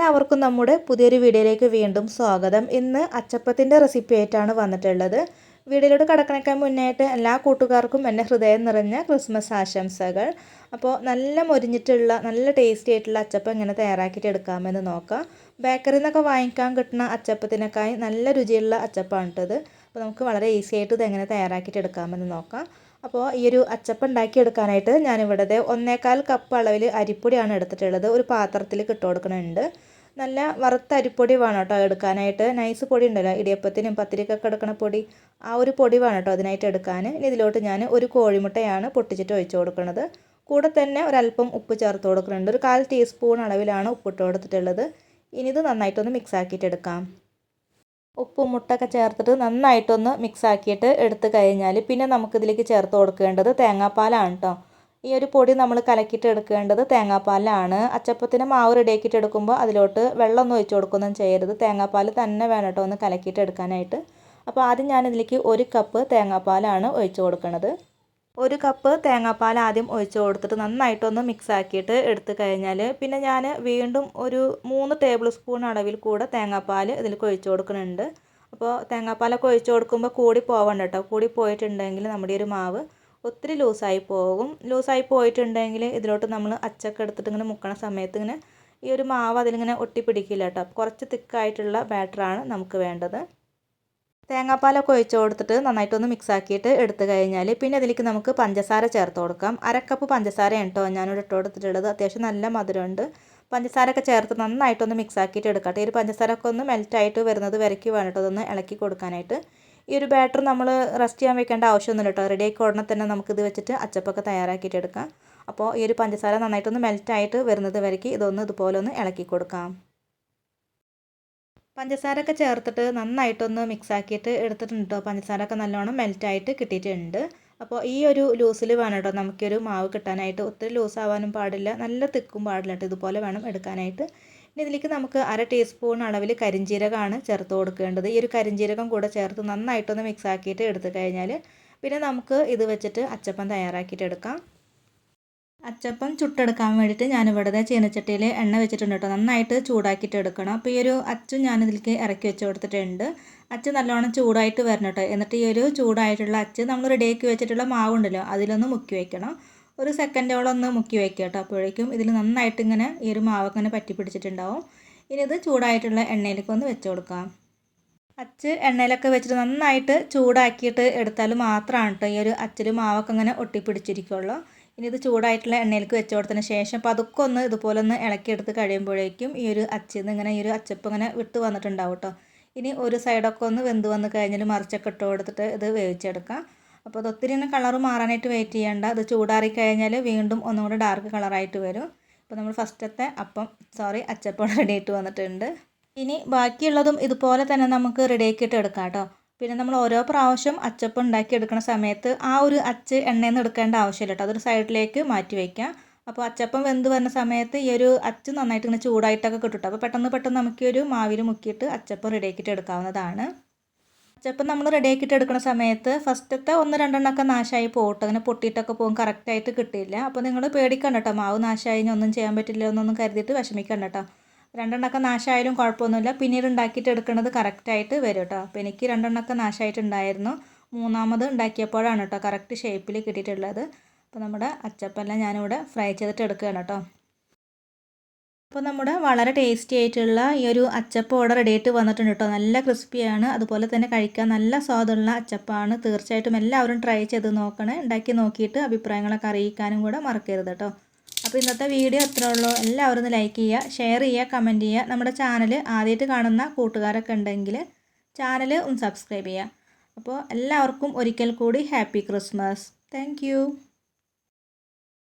എല്ലാവർക്കും നമ്മുടെ പുതിയൊരു വീഡിയോയിലേക്ക് വീണ്ടും സ്വാഗതം. ഇന്ന് അച്ചപ്പത്തിൻ്റെ റെസിപ്പി ആയിട്ടാണ് വന്നിട്ടുള്ളത്. വീഡിയോയിലോട്ട് കടക്കണേക്കാൻ മുന്നായിട്ട് എല്ലാ കൂട്ടുകാർക്കും എൻ്റെ ഹൃദയം നിറഞ്ഞ ക്രിസ്മസ് ആശംസകൾ. അപ്പോൾ നല്ല മൊരിഞ്ഞിട്ടുള്ള നല്ല ടേസ്റ്റി ആയിട്ടുള്ള അച്ചപ്പം എങ്ങനെ തയ്യാറാക്കിയിട്ട് എടുക്കാമെന്ന് നോക്കാം. ബേക്കറിയിൽ നിന്നൊക്കെ വാങ്ങിക്കാൻ കിട്ടുന്ന അച്ചപ്പത്തിനേക്കായി നല്ല രുചിയുള്ള അച്ചപ്പമാണ് ഇട്ടത്. അപ്പോൾ നമുക്ക് വളരെ ഈസി ആയിട്ട് ഇത് എങ്ങനെ തയ്യാറാക്കിയിട്ട് എടുക്കാമെന്ന് നോക്കാം. അപ്പോൾ ഈ ഒരു അച്ചപ്പം ഉണ്ടാക്കിയെടുക്കാനായിട്ട് ഞാനിവിടെ 1/4 കപ്പ് അളവിൽ അരിപ്പൊടിയാണ് എടുത്തിട്ടുള്ളത്. ഒരു പാത്രത്തിൽ ഇട്ട് കൊടുക്കുന്നുണ്ട്. നല്ല വറുത്ത അരിപ്പൊടി വേണം കേട്ടോ എടുക്കാനായിട്ട്. നൈസ് പൊടി ഉണ്ടല്ലോ, ഇടിയപ്പത്തിനും പത്തിരിക്കൊക്കെ എടുക്കുന്ന പൊടി, ആ ഒരു പൊടി വേണം കേട്ടോ അതിനായിട്ട് എടുക്കാൻ. ഇനി ഇതിലോട്ട് ഞാൻ ഒരു കോഴിമുട്ടയാണ് പൊട്ടിച്ചിട്ട് ഒഴിച്ച് കൊടുക്കുന്നത്. കൂടെ തന്നെ ഒരല്പം ഉപ്പ് ചേർത്ത് കൊടുക്കുന്നുണ്ട്. ഒരു 1/4 ടീസ്പൂൺ അളവിലാണ് ഉപ്പിട്ട് കൊടുത്തിട്ടുള്ളത്. ഇനി ഇത് നന്നായിട്ടൊന്ന് മിക്സ് ആക്കിയിട്ട് എടുക്കാം. ഉപ്പും മുട്ടൊക്കെ ചേർത്തിട്ട് നന്നായിട്ടൊന്ന് മിക്സ് ആക്കിയിട്ട് എടുത്തു കഴിഞ്ഞാൽ പിന്നെ നമുക്കിതിലേക്ക് ചേർത്ത് കൊടുക്കേണ്ടത് തേങ്ങാപ്പാലാണ് കേട്ടോ. ഈ ഒരു പൊടി നമ്മൾ കലക്കിയിട്ട് എടുക്കേണ്ടത് തേങ്ങാപ്പാലാണ്. അച്ചപ്പത്തിന് മാവ് റെഡിയാക്കിയിട്ട് എടുക്കുമ്പോൾ അതിലോട്ട് വെള്ളമൊന്നും ഒഴിച്ച് കൊടുക്കുകയൊന്നും ചെയ്യരുത്. തേങ്ങാപ്പാൽ തന്നെ വേണം കേട്ടോ ഒന്ന് കലക്കിയിട്ട് എടുക്കാനായിട്ട്. അപ്പോൾ ആദ്യം ഞാനിതിലേക്ക് 1 കപ്പ് തേങ്ങാപ്പാലാണ് ഒഴിച്ച് കൊടുക്കുന്നത്. 1 കപ്പ് തേങ്ങാപ്പാൽ ആദ്യം ഒഴിച്ച് കൊടുത്തിട്ട് നന്നായിട്ടൊന്ന് മിക്സ് ആക്കിയിട്ട് എടുത്തു കഴിഞ്ഞാൽ പിന്നെ ഞാൻ വീണ്ടും ഒരു 3 ടേബിൾ സ്പൂൺ അളവിൽ കൂടെ തേങ്ങാപ്പാൽ ഇതിലേക്ക് ഒഴിച്ച് കൊടുക്കുന്നുണ്ട്. അപ്പോൾ തേങ്ങാപ്പാലൊക്കെ ഒഴിച്ച് കൊടുക്കുമ്പോൾ കൂടി പോവണ്ട കേട്ടോ. കൂടി പോയിട്ടുണ്ടെങ്കിൽ നമ്മുടെ ഒരു മാവ് ഒത്തിരി ലൂസായി പോകും. ലൂസായി പോയിട്ടുണ്ടെങ്കിൽ ഇതിലോട്ട് നമ്മൾ അച്ചൊക്കെ എടുത്തിട്ട് ഇങ്ങനെ മുക്കണ സമയത്ത് ഇങ്ങനെ ഈ ഒരു മാവ് അതിലിങ്ങനെ ഒട്ടിപ്പിടിക്കില്ല കേട്ടോ. കുറച്ച് തിക്കായിട്ടുള്ള ബാറ്ററാണ് നമുക്ക് വേണ്ടത്. തേങ്ങാപ്പാലൊക്കെ ഒഴിച്ച് കൊടുത്തിട്ട് നന്നായിട്ടൊന്ന് മിക്സ് ആക്കിയിട്ട് എടുത്തു കഴിഞ്ഞാൽ പിന്നെ അതിലേക്ക് നമുക്ക് പഞ്ചസാര ചേർത്ത് കൊടുക്കാം. 1/2 കപ്പ് പഞ്ചസാരയാണ് കേട്ടോ ഞാനിവിടെ ഇട്ട് കൊടുത്തിട്ടുള്ളത്. അത്യാവശ്യം നല്ല മധുരമുണ്ട്. പഞ്ചസാരയൊക്കെ ചേർത്ത് നന്നായിട്ടൊന്ന് മിക്സ് ആക്കിയിട്ട് എടുക്കട്ടെ. ഈ ഒരു പഞ്ചസാരയൊക്കെ ഒന്ന് മെൽറ്റായിട്ട് വരുന്നത് വരയ്ക്ക് വേണം കേട്ടോ അതൊന്ന് ഇളക്കി കൊടുക്കാനായിട്ട്. ഈ ഒരു ബാറ്റർ നമ്മൾ റെസ്റ്റ് ചെയ്യാൻ വെക്കേണ്ട ആവശ്യമൊന്നുമില്ല കേട്ടോ. റെഡി ആക്കി ഉടനെ തന്നെ നമുക്കിത് വെച്ചിട്ട് അച്ചപ്പൊക്കെ തയ്യാറാക്കിയിട്ട് എടുക്കാം. അപ്പോൾ ഈ ഒരു പഞ്ചസാര നന്നായിട്ടൊന്ന് മെൽറ്റായിട്ട് വരുന്നത് വരയ്ക്ക് ഇതൊന്ന് ഇതുപോലെ ഒന്ന് ഇളക്കി കൊടുക്കാം. പഞ്ചസാരയൊക്കെ ചേർത്തിട്ട് നന്നായിട്ടൊന്ന് മിക്സ് ആക്കിയിട്ട് എടുത്തിട്ടുണ്ട് കേട്ടോ. പഞ്ചസാരയൊക്കെ നല്ലോണം മെൽറ്റായിട്ട് കിട്ടിയിട്ടുണ്ട്. അപ്പോൾ ഈ ഒരു ലൂസിൽ വേണം കേട്ടോ നമുക്കൊരു മാവ് കിട്ടാനായിട്ട്. ഒത്തിരി ലൂസ് ആവാനും പാടില്ല, നല്ല തിക്കും പാടില്ല കേട്ടോ. ഇതുപോലെ വേണം എടുക്കാനായിട്ട്. ഇനി ഇതിലേക്ക് നമുക്ക് 1/2 ടീസ്പൂൺ അളവിൽ കരിഞ്ജീരകമാണ് ചേർത്ത് കൊടുക്കേണ്ടത്. ഈ ഒരു കരിഞ്ജീരകം കൂടെ ചേർത്ത് നന്നായിട്ടൊന്ന് മിക്സ് ആക്കിയിട്ട് എടുത്തു കഴിഞ്ഞാൽ പിന്നെ നമുക്ക് ഇത് വെച്ചിട്ട് അച്ചപ്പം തയ്യാറാക്കിയിട്ട് എടുക്കാം. അച്ചപ്പം ചുട്ടെടുക്കാൻ വേണ്ടിയിട്ട് ഞാനിവിടെ ചീനച്ചട്ടിയിൽ എണ്ണ വെച്ചിട്ടുണ്ട് കേട്ടോ. നന്നായിട്ട് ചൂടാക്കിയിട്ട് എടുക്കണം. അപ്പോൾ ഈ ഒരു അച്ചും ഞാനിതിലേക്ക് ഇറക്കി വെച്ച് കൊടുത്തിട്ടുണ്ട്. അച്ച് നല്ലോണം ചൂടായിട്ട് വരണം കേട്ടോ. എന്നിട്ട് ഈ ഒരു ചൂടായിട്ടുള്ള അച്ച് നമ്മൾ റെഡിയാക്കി വെച്ചിട്ടുള്ള മാവുണ്ടല്ലോ അതിലൊന്ന് മുക്കി വയ്ക്കണം. ഒരു സെക്കൻഡോളം ഒന്ന് മുക്കി വയ്ക്കുക കേട്ടോ. അപ്പോഴേക്കും ഇതിൽ നന്നായിട്ട് ഇങ്ങനെ ഈ ഒരു മാവൊക്കെ ഇങ്ങനെ പറ്റി പിടിച്ചിട്ടുണ്ടാവും. ഇനി ഇത് ചൂടായിട്ടുള്ള എണ്ണയിലേക്ക് ഒന്ന് വെച്ച് കൊടുക്കാം. അച്ച് എണ്ണയിലൊക്കെ വെച്ചിട്ട് നന്നായിട്ട് ചൂടാക്കിയിട്ട് എടുത്താൽ മാത്രമാണ് കേട്ടോ ഈ ഒരു അച്ചിൽ മാവൊക്കെ ഇങ്ങനെ ഒട്ടിപ്പിടിച്ചിരിക്കുള്ളൂ. ഇനി ഇത് ചൂടായിട്ടുള്ള എണ്ണയിലേക്ക് വെച്ച് കൊടുത്തതിന് ശേഷം പതുക്കെ ഒന്ന് ഇതുപോലെ ഒന്ന് ഇളക്കിയെടുത്ത് കഴിയുമ്പോഴേക്കും ഈ ഒരു അച്ചിന്ന് ഇങ്ങനെ ഈ ഒരു അച്ചപ്പം ഇങ്ങനെ വിട്ട് വന്നിട്ടുണ്ടാവും കേട്ടോ. ഇനി ഒരു സൈഡൊക്കെ ഒന്ന് വെന്ത് വന്ന് കഴിഞ്ഞാൽ മറിച്ചൊക്കെ ഇട്ട് കൊടുത്തിട്ട് ഇത് വേവിച്ചെടുക്കാം. അപ്പോൾ അത് ഒത്തിരി തന്നെ കളർ മാറാനായിട്ട് വെയിറ്റ് ചെയ്യേണ്ട. അത് ചൂടാറി കഴിഞ്ഞാൽ വീണ്ടും ഒന്നും കൂടെ ഡാർക്ക് കളറായിട്ട് വരും. അപ്പോൾ നമ്മൾ ഫസ്റ്റത്തെ അച്ചപ്പം റെഡി ആയിട്ട് വന്നിട്ടുണ്ട്. ഇനി ബാക്കിയുള്ളതും ഇതുപോലെ തന്നെ നമുക്ക് റെഡിയാക്കിയിട്ട് എടുക്കാം കേട്ടോ. പിന്നെ നമ്മൾ ഓരോ പ്രാവശ്യം അച്ചപ്പം ഉണ്ടാക്കിയെടുക്കുന്ന സമയത്ത് ആ ഒരു അച്ച് എണ്ണയിൽ നിന്ന് എടുക്കേണ്ട ആവശ്യമില്ല കേട്ടോ. അതൊരു സൈഡിലേക്ക് മാറ്റി വയ്ക്കാം. അപ്പോൾ അച്ചപ്പം വെന്ത് വരുന്ന സമയത്ത് ഈ ഒരു അച്ച് നന്നായിട്ട് ഇങ്ങനെ ചൂടായിട്ടൊക്കെ കിട്ടും. അപ്പോൾ പെട്ടെന്ന് നമുക്ക് ഈ ഒരു മാവിൽ മുക്കിയിട്ട് അച്ചപ്പം റെഡിയാക്കിയിട്ട് എടുക്കാവുന്നതാണ്. അച്ചപ്പം നമ്മൾ റെഡിയാക്കിയിട്ട് എടുക്കുന്ന സമയത്ത് ഫസ്റ്റത്തെ 1-2 നാശമായി പോകട്ടെ. അങ്ങനെ പൊട്ടിയിട്ടൊക്കെ പോകും, കറക്റ്റായിട്ട് കിട്ടിയില്ല. അപ്പോൾ നിങ്ങൾ പേടിക്കണ്ട കേട്ടോ. മാവ് നാശമായി ഒന്നും ചെയ്യാൻ പറ്റില്ല എന്നൊന്നും കരുതിയിട്ട് വിഷമിക്കണ്ട കേട്ടോ. 2 നാശമായാലും കുഴപ്പമൊന്നുമില്ല. പിന്നീട് ഉണ്ടാക്കിയിട്ട് എടുക്കുന്നത് കറക്റ്റായിട്ട് വരും കേട്ടോ. അപ്പോൾ എനിക്ക് 2 നാശമായിട്ടുണ്ടായിരുന്നു. 3ാമത് ഉണ്ടാക്കിയപ്പോഴാണ് കേട്ടോ കറക്റ്റ് ഷേപ്പിൽ കിട്ടിയിട്ടുള്ളത്. അപ്പോൾ നമ്മുടെ അച്ചപ്പെല്ലാം ഞാനിവിടെ ഫ്രൈ ചെയ്തിട്ട് എടുക്കുകയാണ് കേട്ടോ. അപ്പോൾ നമ്മുടെ വളരെ ടേസ്റ്റി ആയിട്ടുള്ള ഈ ഒരു അച്ചപ്പം ഇവിടെ റെഡി ആയിട്ട് വന്നിട്ടുണ്ട് കേട്ടോ. നല്ല ക്രിസ്പിയാണ്, അതുപോലെ തന്നെ കഴിക്കാൻ നല്ല സ്വാദുള്ള അച്ചപ്പമാണ്. തീർച്ചയായിട്ടും എല്ലാവരും ട്രൈ ചെയ്ത് നോക്കണേ. ഉണ്ടാക്കി നോക്കിയിട്ട് അഭിപ്രായങ്ങളൊക്കെ അറിയിക്കാനും കൂടെ മറക്കരുത് കേട്ടോ. അപ്പോൾ ഇന്നത്തെ വീഡിയോ അത്രേ ഉള്ളൂ. എല്ലാവരും ഒന്ന് ലൈക്ക് ചെയ്യുക, ഷെയർ ചെയ്യുക, കമൻറ്റ് ചെയ്യുക. നമ്മുടെ ചാനൽ ആദ്യമായിട്ട് കാണുന്ന കൂട്ടുകാരൊക്കെ ഉണ്ടെങ്കിൽ ചാനൽ ഒന്ന് സബ്സ്ക്രൈബ് ചെയ്യുക. അപ്പോൾ എല്ലാവർക്കും ഒരിക്കൽ കൂടി ഹാപ്പി ക്രിസ്മസ്. താങ്ക്